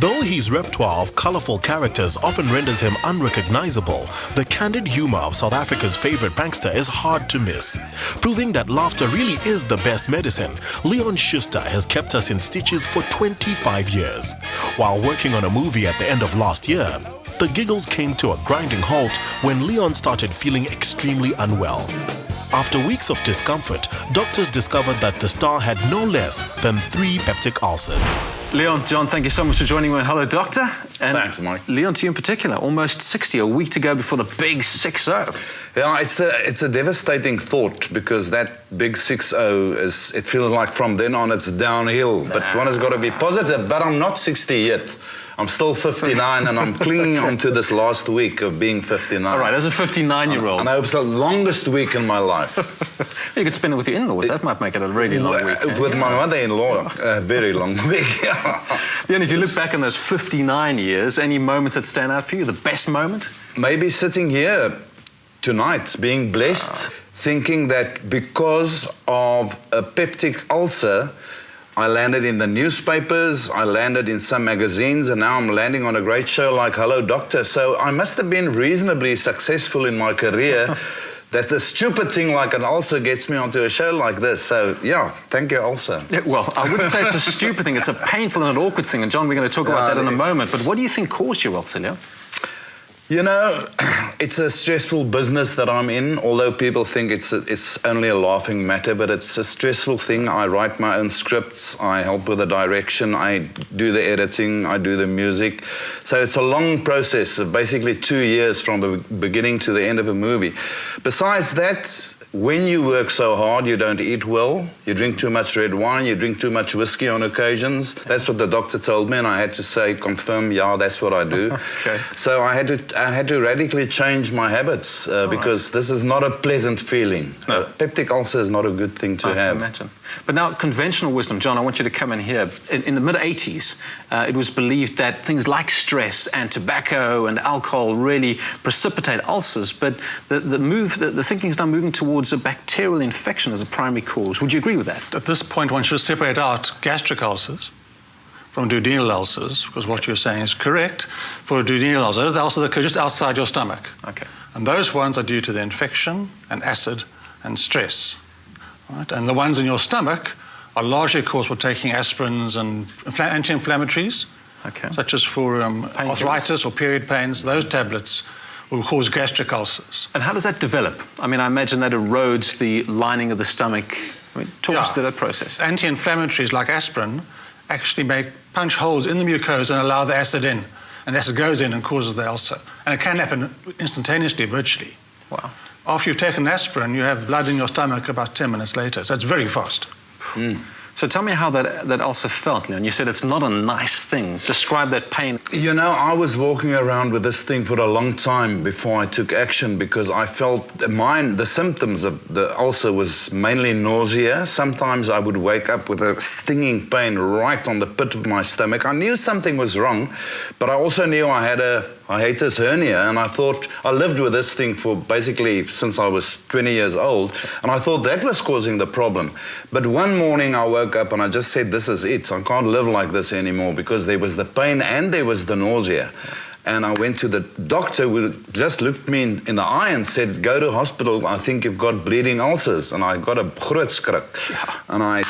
Though his repertoire of colorful characters often renders him unrecognizable, the candid humor of South Africa's favorite prankster is hard to miss. Proving that laughter really is the best medicine, Leon Schuster has kept us in stitches for 25 years. While working on a movie at the end of last year, the giggles came to a grinding halt when Leon started feeling extremely unwell. After weeks of discomfort, doctors discovered that the star had no less than 3 peptic ulcers. Leon, John, thank you so much for joining me on Hello Doctor. And thanks, Mike. Leon, to you in particular, almost 60, a week to go before the big 6-0. Yeah, it's a devastating thought, because that big 6-0 it feels like from then on it's downhill. But one has got to be positive. But I'm not 60 yet. I'm still 59, and I'm clinging on to this last week of being 59. All right, as a 59-year-old. And I hope it's the longest week in my life. You could spend it with your in-laws. That might make it a really long week. With my mother-in-law, a very long week. Leon, if you look back on those 59 years, any moments that stand out for you? The best moment? Maybe sitting here tonight, being blessed, thinking that because of a peptic ulcer, I landed in the newspapers, I landed in some magazines, and now I'm landing on a great show like Hello Doctor. So I must have been reasonably successful in my career that the stupid thing like an ulcer gets me onto a show like this. So, yeah, thank you, ulcer. Yeah, well, I wouldn't say it's a stupid thing. It's a painful and an awkward thing. And, John, we're going to talk about that in a moment. But what do you think caused your ulcer, Leon? You know, it's a stressful business that I'm in, although people think it's only a laughing matter, but it's a stressful thing. I write my own scripts, I help with the direction, I do the editing, I do the music. So it's a long process of basically 2 years from the beginning to the end of a movie. Besides that, when you work so hard, you don't eat well, you drink too much red wine, you drink too much whiskey on occasions. That's what the doctor told me, and I had to say, confirm, yeah, that's what I do. Okay. So I had to radically change my habits because this is not a pleasant feeling. No. Peptic ulcer is not a good thing to have. I can imagine. But now, conventional wisdom, John, I want you to come in here. In the mid-80s, it was believed that things like stress and tobacco and alcohol really precipitate ulcers, but the thinking is now moving towards a bacterial infection as a primary cause. Would you agree with that? At this point, one should separate out gastric ulcers from duodenal ulcers, because what you're saying is correct. For duodenal ulcers, the ulcers occur just outside your stomach. Okay. And those ones are due to the infection and acid and stress. Right? And the ones in your stomach are largely caused by taking aspirins and anti-inflammatories, okay, such as for arthritis or period pains. Those tablets will cause gastric ulcers. And how does that develop? I mean, I imagine that erodes the lining of the stomach. I mean, talk us through that process. Anti-inflammatories like aspirin actually punch holes in the mucosa and allow the acid in. And the acid goes in and causes the ulcer. And it can happen instantaneously, virtually. Wow. After you've taken aspirin, you have blood in your stomach about 10 minutes later. So it's very fast. Mm. So tell me how that ulcer felt, Leon. You said it's not a nice thing. Describe that pain. You know, I was walking around with this thing for a long time before I took action, because I felt the symptoms of the ulcer was mainly nausea. Sometimes I would wake up with a stinging pain right on the pit of my stomach. I knew something was wrong, but I also knew I had a hiatus hernia, and I thought, I lived with this thing for basically since I was 20 years old, and I thought that was causing the problem. But one morning I woke up and I just said, this is it. I can't live like this anymore, because there was the pain and there was the nausea. And I went to the doctor, who just looked me in the eye and said, go to hospital, I think you've got bleeding ulcers. And I got a groot skrik. And I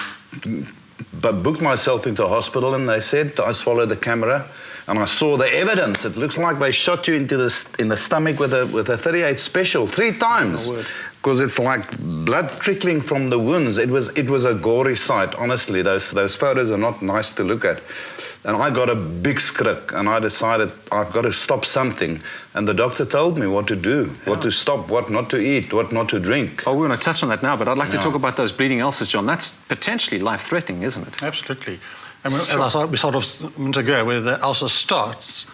booked myself into hospital, and they said, I swallowed the camera, and I saw the evidence. It looks like they shot you in the stomach with a 38 special 3 times, because it's like blood trickling from the wounds. It was a gory sight. Honestly, those photos are not nice to look at. And I got a big skrik, and I decided I've got to stop something. And the doctor told me what to do, what to stop, what not to eat, what not to drink. Oh, we're going to touch on that now, but I'd like to talk about those bleeding ulcers, John. That's potentially life-threatening, isn't it? Absolutely. And we sort of a minute ago, where the ulcer starts,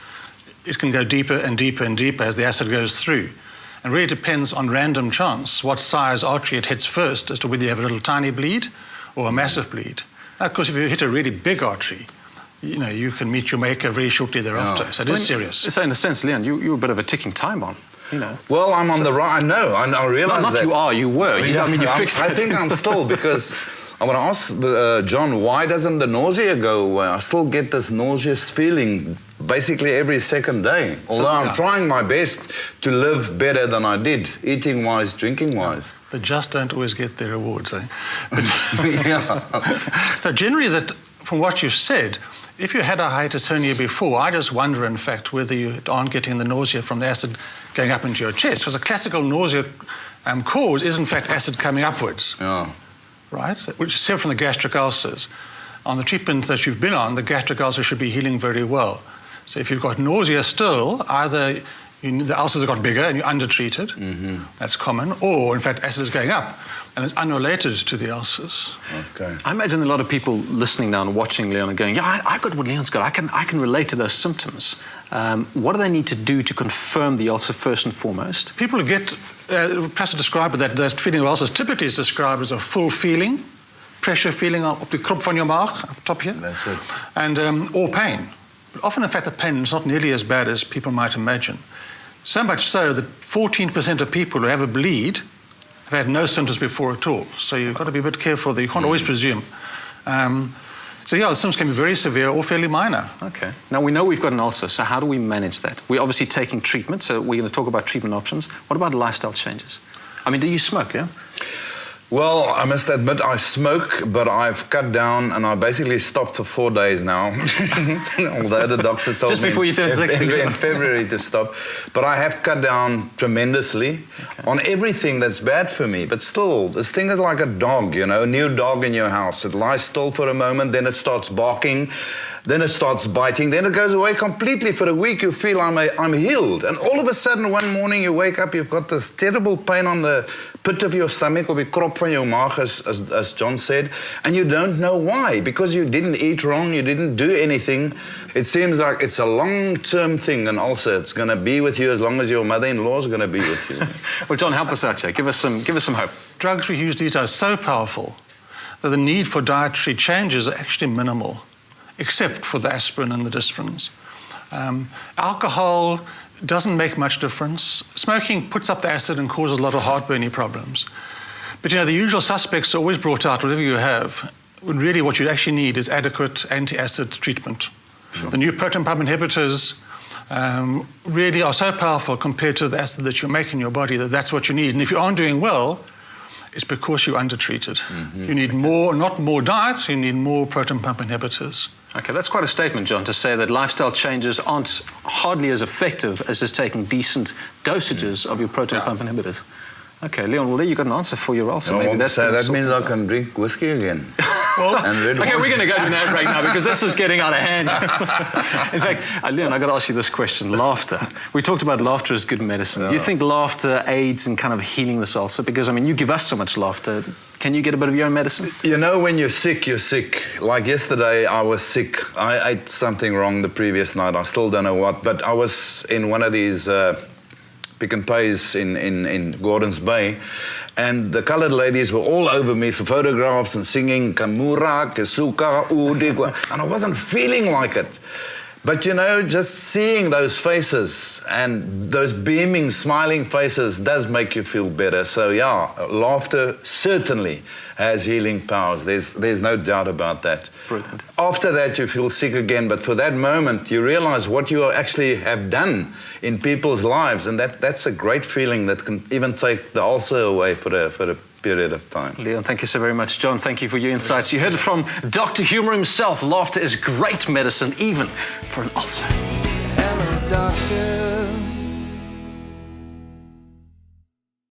it can go deeper and deeper and deeper as the acid goes through. And really depends on random chance what size artery it hits first as to whether you have a little tiny bleed or a massive bleed. Now, of course, if you hit a really big artery, you know, you can meet your maker very shortly thereafter. So it is serious. So in a sense, Leon, you're a bit of a ticking time bomb. You know. Well, I'm on the right. I know. I realize not that. You were. Yeah, I mean, you fixed it. I think I'm still, because I want to ask John, why doesn't the nausea go away? I still get this nauseous feeling basically every second day. Although I'm trying my best to live better than I did, eating-wise, drinking-wise. They just don't always get their rewards, eh? Yeah. But generally, that from what you've said, if you had a hiatus hernia before, I just wonder, in fact, whether you aren't getting the nausea from the acid going up into your chest. Because a classical nausea cause is, in fact, acid coming upwards. Yeah. Right? Which is separate from the gastric ulcers. On the treatment that you've been on, the gastric ulcer should be healing very well. So if you've got nausea still, either the ulcers have got bigger and you're undertreated, that's common, or in fact acid is going up and it's unrelated to the ulcers. Okay. I imagine a lot of people listening now and watching Leon and going, yeah, I got what Leon's got. I can relate to those symptoms. What do they need to do to confirm the ulcer first and foremost? People get, perhaps to describe it, that feeling of ulcers typically is described as a full feeling, pressure feeling up the krop van your maag, up top here. That's it. And, or pain. But often, in fact, the pain is not nearly as bad as people might imagine. So much so that 14% of people who have a bleed have had no symptoms before at all. So you've got to be a bit careful that you can't always presume. So yeah, the symptoms can be very severe or fairly minor. Okay. Now we know we've got an ulcer, so how do we manage that? We're obviously taking treatment, so we're going to talk about treatment options. What about lifestyle changes? I mean, do you smoke, yeah? Well, I must admit I smoke, but I've cut down and I basically stopped for 4 days now. Although the doctor told Just me before you turned 60. in February to stop. But I have cut down tremendously on everything that's bad for me. But still, this thing is like a dog, you know, a new dog in your house. It lies still for a moment, then it starts barking, then it starts biting, then it goes away completely. For a week you feel I'm healed. And all of a sudden one morning you wake up, you've got this terrible pain on the pit of your stomach or the krop van jou maag, as John said, and you don't know why, because you didn't eat wrong, you didn't do anything. It seems like it's a long-term thing, and also it's going to be with you as long as your mother-in-law is going to be with you. Well, John, help us out here. Give us some hope. Drugs we use these days are so powerful that the need for dietary changes are actually minimal, except for the aspirin and the disperins. Alcohol doesn't make much difference. Smoking puts up the acid and causes a lot of heartburny problems. But, you know, the usual suspects are always brought out, whatever you have, when really what you actually need is adequate anti-acid treatment. Sure. The new proton pump inhibitors really are so powerful compared to the acid that you make in your body that that's what you need. And if you aren't doing well, it's because you're undertreated. You need more, not more diet, you need more proton pump inhibitors. Okay, that's quite a statement, John, to say that lifestyle changes aren't hardly as effective as just taking decent dosages of your proton pump inhibitors. Okay, Leon, well, there you got an answer for your ulcer. Maybe that's so that means I can drink whiskey again. Well, okay, we're going to go to that right now because this is getting out of hand. In fact, Leon, I've got to ask you this question. Laughter. We talked about laughter as good medicine. Do you think laughter aids in kind of healing this ulcer? Because, I mean, you give us so much laughter. Can you get a bit of your own medicine? You know, when you're sick, you're sick. Like yesterday, I was sick. I ate something wrong the previous night. I still don't know what. But I was in one of these Pick and Pays in Gordons Bay. And the colored ladies were all over me for photographs and singing Kamura, Kesuka, Udigwa. And I wasn't feeling like it. But, you know, just seeing those faces and those beaming, smiling faces does make you feel better. So, yeah, laughter certainly has healing powers. There's no doubt about that. Brilliant. After that, you feel sick again. But for that moment, you realize what you actually have done in people's lives. And that's a great feeling that can even take the ulcer away for a period of time. Leon, thank you so very much. John, thank you for your insights. You heard it from Dr. Humor himself. Laughter is great medicine, even for an ulcer. Hello, doctor.